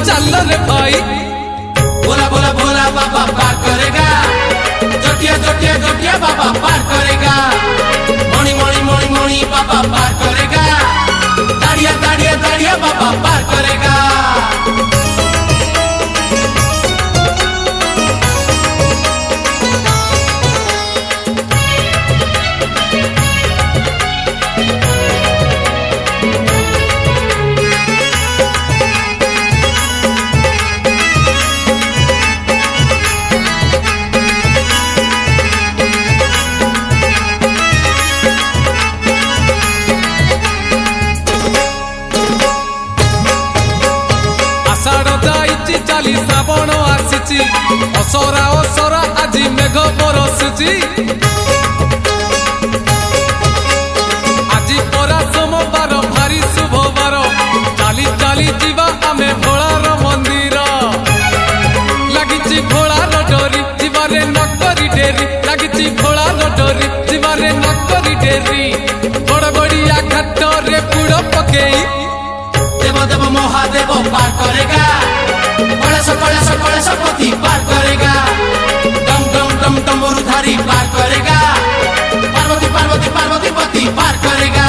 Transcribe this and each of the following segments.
चल रे भाई। बोला बोला बोला बाबा पार करेगा, जोटिया जोटिया जोटिया बाबा पार करेगा, मणि मणि मणि मणि बाबा पार करेगा, दाड़िया दाड़िया दाड़िया बाबा पार करेगा। चाली श्रावण आसी असरा असरा आज मेघ बरसुची, आज परा सोमवार भारी शुभवार, चाली चाली जीवा आमे भोलार मंदिर, लगी भोलार डोरी जीवारे नकरी डेरी, लगी भोलार डोरी जीवारे नकरी डेरी, बड़ बड़िया घाट रे बुड़ पकेई देव देव महादेव पार करेगा, कलेश पति पार करेगा, डम डम डम डमरूधारी पार करेगा, पार्वती पार्वती पार्वती पति पार करेगा।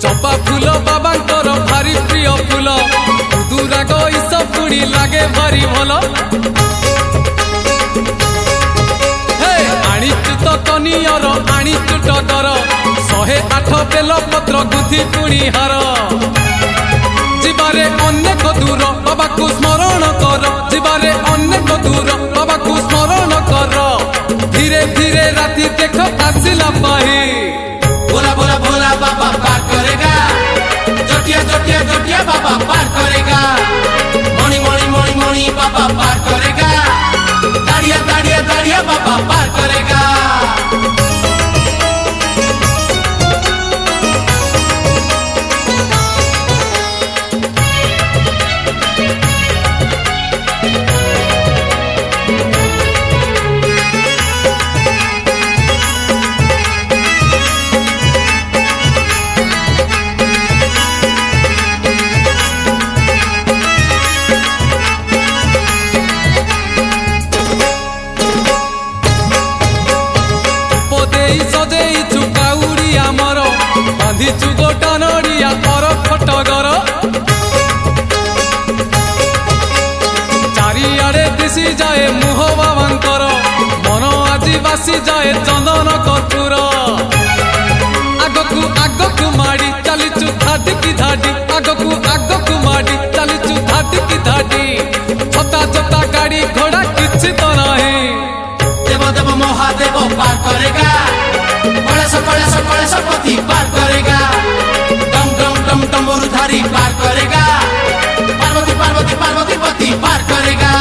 चंपा फूल बाबांकर भारी प्रिय फूल, दुराग ईस पुणी लागे भारी भल, आनीचु तो कनियर आनीचु टगर, 108 बेल पत्र गुथि पुणी हार, जीवारे अनेक दूर बाबा को स्मरण कर, जीवारे अनेक दूर बाबा को स्मरण कर, धीरे धीरे राति देख आसिला पाही। बोला बोला बोला बाबा पार करेगा, जोटिया जोटिया जोटिया बाबा पार करेगा, मणि मणि मणि मणि बाबा पार करेगा, दाड़िया दाड़िया दाड़िया बाबा पार करेगा। बांधिचु गोटा नड़िया कर खटगर, चारिआडे दिशी जाए मुह बाबांकर, मन आज बासी जाए चंदन कर्पूर, आगकु आगकु माड़ी चलीचु धाडी की धाडी, आगकु आगकु माड़ी चलीचु धाडी की धाडी, छता छता गाड़ी घोड़ा किछि तो नहीं। देव देव महादेव पार करेगा, कलेश पति पार करेगा, डम डम डम डमरूधारी पार करेगा, पार्वती पार्वती पार्वती पति पार करेगा।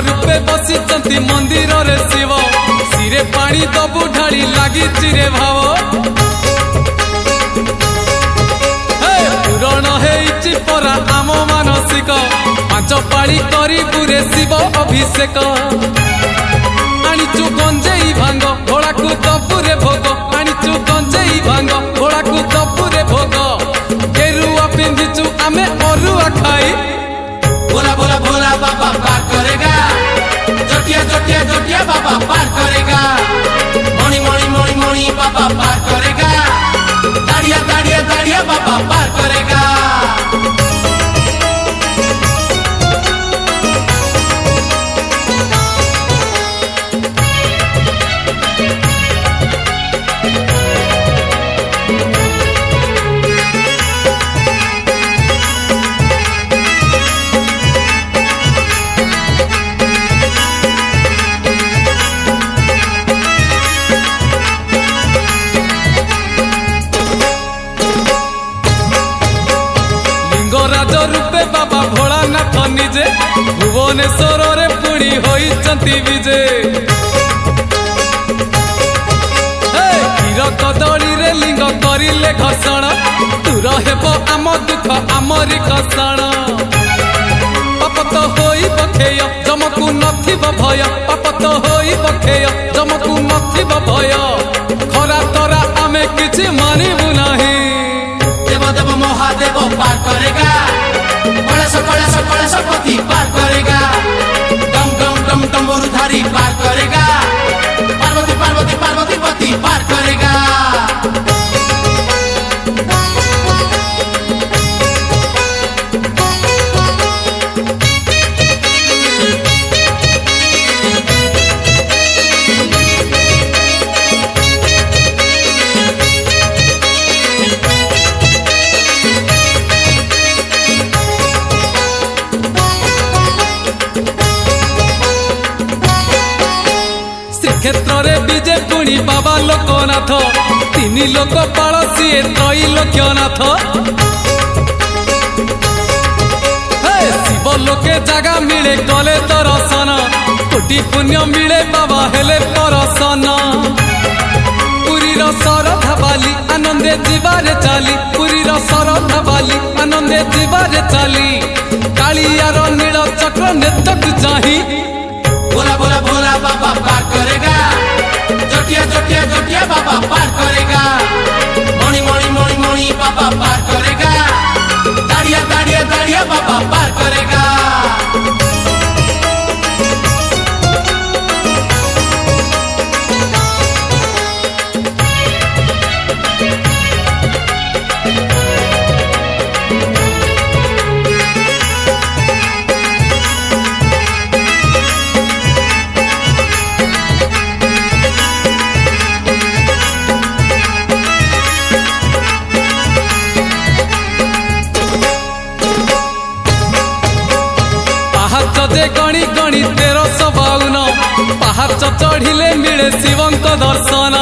रूपे बसी मंदिर रे शिव, सिरे पानी दबु ढाली लगी चिरे भाव, पूरण हेइछि परा आम मानसिक, 5 पाली करी पुरे शिव अभिषेक, आनीचु गंजेई भांग घोड़ा को दबुरे भोग, आनीचु गंजेई भांग घोड़ा को दबुरे भोग, गेरुआ पिंधिचु आमे अरुआ खाई। बोला बोला बोला बाबा पार करेगा, जोटिया जोटिया जोटिया बाबा पार करेगा, मणि मणि मणि मणि बाबा पार करेगा, दाड़िया दाड़िया दाड़िया बाबा पार करेगा। ନିଜେ ଭୁବନେଶ୍ୱରରେ ପୁଣି ହୋଇଛନ୍ତି ବିଜେ କ୍ଷୀର କଦଳୀରେ ଲିଙ୍ଗ କରିଲେ ଘର୍ଷଣ ଦୂର ହେବ ଆମ ଦୁଃଖ ଆମରି କଷଣ ପାପ ତ ହୋଇବ କ୍ଷୟ ଜମକୁ ନଥିବ ଭୟ ପାପ ତ ହୋଇବ କ୍ଷୟ ଜମକୁ ନଥିବ ଭୟ ଖରା ତରା ଆମେ କିଛି ମାନିବୁ ନାହିଁ देव देव महादेव पार करेगा कलेश पति पार करेगा डम डम डम डमरुधारी पार करेगा पार्वती पार्वती पार्वती पति पार करेगा क्षेत्र विजे पुणी बाबा लोकनाथ तीन लोक पाल सी त्रैलोक्यनाथ शिव लोके जगह मिले गले दर्शन कोटि पुण्य मिले बाबा हेले परसन पुरीर शरधा बाली आनंदे जीवारे चाली पुरीर शरधा बाली आनंदे जीवारे चाली कालियार नील चक्र नेतक चाही बोला बोला बोला बाबा पार करेगा जटिया जटिया जटिया बाबा पार करेगा मणि मणि मणि मणि बाबा पार करेगा दाड़िया दाड़िया दाड़िया बाबा पार करेगा गणी गणी 1352 पहाच चढ़िले मिले शिवंक दर्शन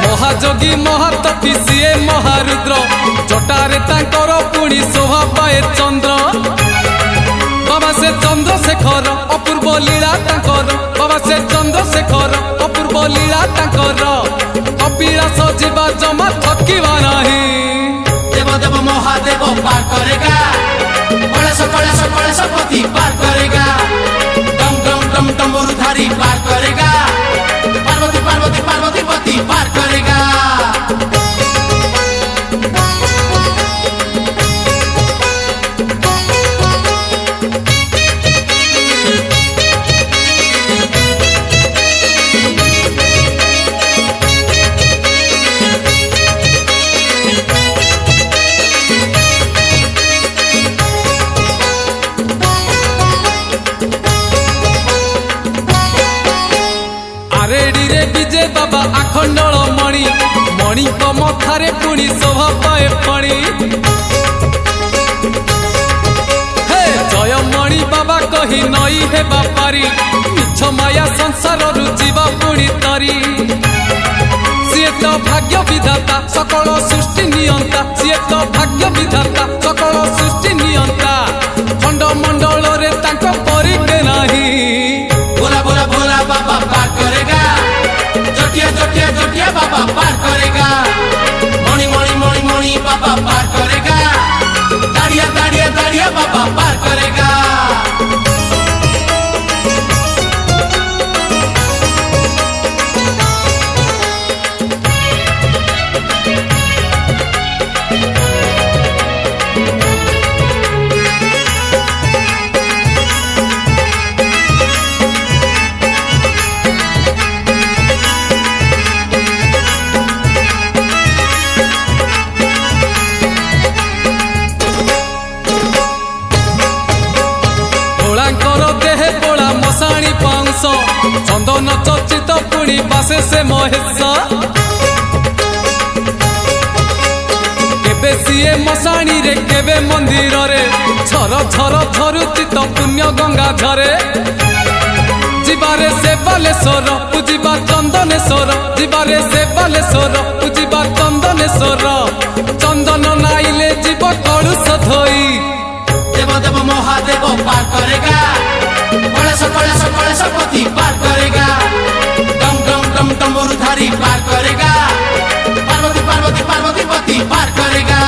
महाजोगी महातपी सीए महारुद्र जटारे तांकर पुणी शोभा पाए चंद्र बाबा से चंद्रशेखर अपूर्व लीला तांकर बाबा से चंद्रशेखर अपूर्व लीला तांकर कपिलास जीवा जमा थकिबा नहीं देव देव महादेव पार करेगा कलेश पति पार करेगा डम डम डम डमरुधारी पार करेगा पार्वती पार्वती पार्वती पति पार करेगा विजय बाबा आखंडल मणि मणि मथारे पुणी शोभा पाए फणी जय मणि बाबा कही नई हे बापारी मिछ माया संसार रुचिबा पुणी तरी सीए तो भाग्य विधाता सकल सृष्टि नियंता सीए तो भाग्य विधाता सकल सृष्टि नियंता खंड मंडल रे तांको परिके नाही बोला बोला बोला बाबा पार करेगा जटिया जटिया जटिया बाबा पार करेगा मणि मणि मणि मणि बाबा पार करेगा दाड़िया दाड़िया दाड़िया बाबा पार करेगा चंदन चर्चित पुणी बासे से महेश केबे सीए मशाणी रे केबे मंदिर रे झर झर झरुची तो पुण्य गंगा झरे जीवारे से बालेश्वर पूजिबा चंदनेश्वर जीवारे से बालेश्वर पूजिबा चंदनेश्वर चंदन नाइले जीव कलुष धोई देव देव महादेव पार करेगा कलश कलश कलश पति पार करेगा डम डम डम डमरुधारी पार करेगा पार्वती पार्वती पार्वती पति पार करेगा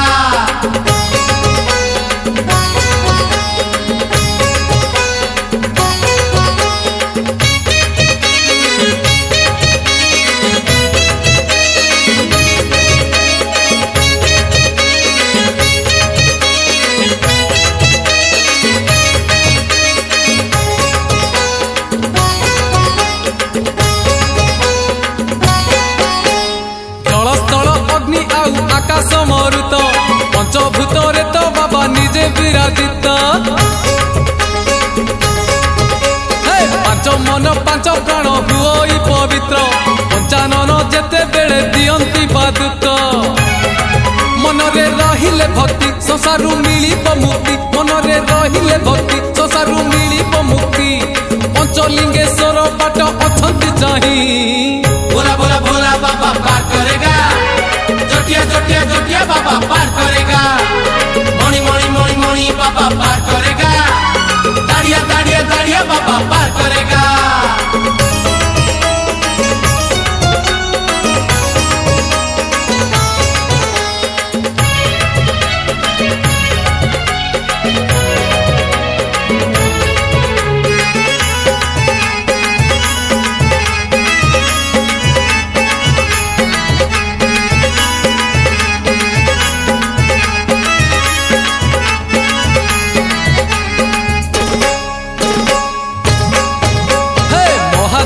आकाश मरुत पंचभूत रे तो बाबा निजे विराजित पांच मन पांच प्राण हुई पवित्र पंचानन जेते बेले दियंती बादुत मनरे रहिले भक्ति संसारु मिलिब मुक्ति मनरे रहिले भक्ति संसारु मिलिब मुक्ति पंचलिंगेश्वर बाट अछंती चाही भोला भोला भोला बाबा पार करेगा जोटिया जोटिया जोटिया बाबा पार करेगा मणि मणि मणि मणि बाबा पार करेगा दाड़िया दाड़िया दाड़िया बाबा पार करेगा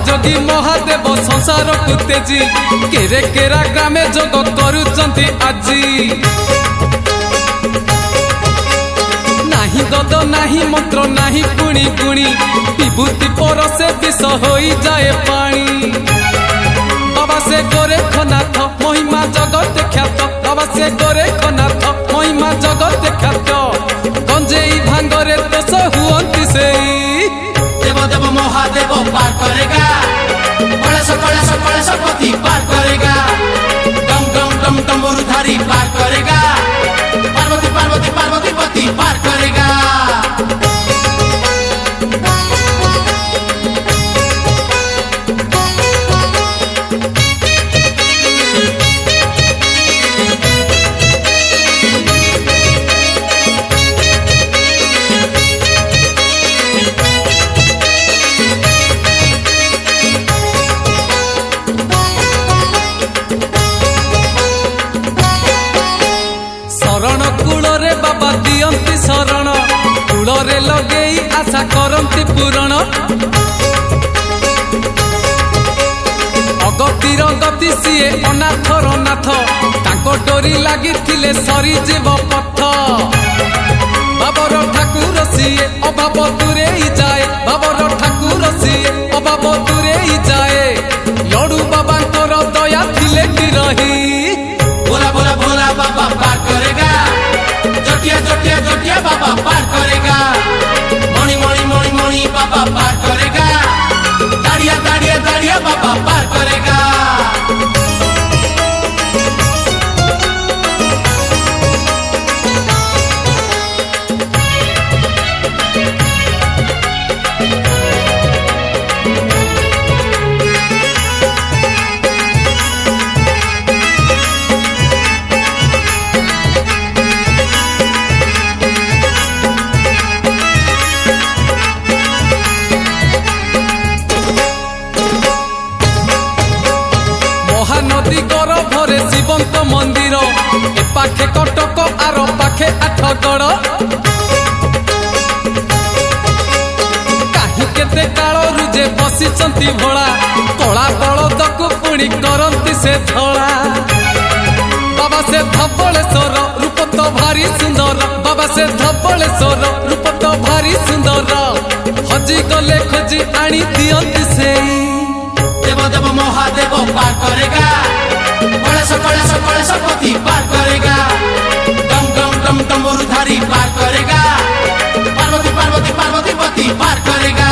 जोगी महादेव संसार को तेजी केरे केरा ग्रामे जोग करुचंती आजी नाही गद नाही मंत्र नाही गुणी गुणी विभूति परसे विष होई जाए पानी बाबा से गोरेखनाथ महिमा जगत ख्यात बाबा से गोरेखनाथ महिमा जगत ख्यात गंजेई भांगरे दोष हुअंती सेई देव देव महादेव पार करेगा कलश कलश कलश पति पार करेगा डम डम डम डमरुधारी पार करेगा पार्वती पार्वती पार्वती पति पार करेगा बाबा दियंती शरण कूଳରେ लगेई आशा करंती पूरण अगतिर गति सीए अनाथर नाथ तांको डोरी लागिथिले सरीजीव पथ बाबर ठाकुर सीए अभाव दूरेई जाए बाबर ठाकुर सीए अभाव दूरेई जाए लडू बाबांकर दया थिले कि रही भोला भोला भोला बाबा पार करेगा जोटिया जोटिया जोटिया बाबा पार करेगा मणि मणि मणि मणि बाबा पार करेगा दाड़िया दाड़िया दाड़िया बाबा पार करेगा शिवंत मंदिर ए पाखे कटक आर पाखे आठगड़ कहीं केते कालरू जे बसिचंती भोला कला बलद को पुणी करंती से धड़ा बाबा से धबलेश्वर रूप तो भारी सुंदर बाबा से धबलेश्वर रूप तो भारी सुंदर हजी गले खोजी आनी दियंती से देव देव महादेव पार करेगा कलश कलश कलश पति पार करेगा डम डम डम डमरुधारी पार करेगा पार्वती पार्वती पार्वती पति पार करेगा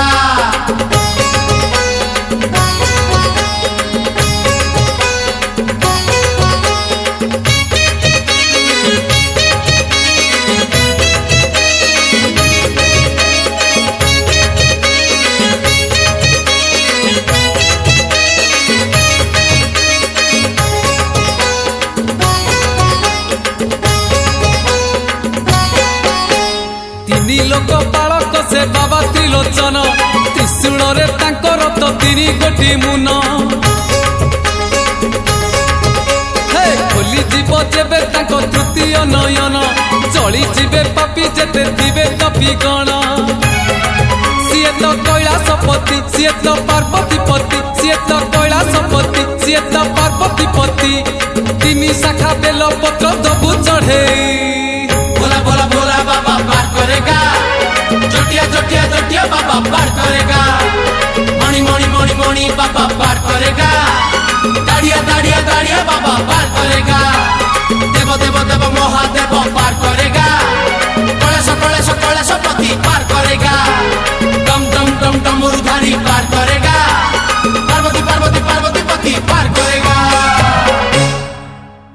ତିନି ଗୋଟି ମୁନ ଖୋଲି ଯିବ ଯେବେ ତାଙ୍କ ତୃତୀୟ ନୟନ ଚଳି ଯିବେ ପାପି ଯେତେ ଥିବେ କପି ଗଣ ସିଏ ତ କୈଳାସପତି ସିଏ ତ ପାର୍ବତୀ ପତି ସିଏ ତ କୈଳାସପତି ସିଏ ତ ପାର୍ବତୀ ପତି ତିନି ଶାଖା ବେଲ ପତ୍ର ଦବୁ ଚଢେଇ भोला भोला भोला बाबा पार करेगा जोटिया जोटिया जोटिया बाबा पार करेगा मणि मणि मणि मणि बाबा पार करेगा दाड़िया दाड़िया दाड़िया बाबा पार करेगा देव देव देव महादेव पार करेगा कलेश कलेश कलेश पति पार करेगा डम डम डम डमरुधारी पार करेगा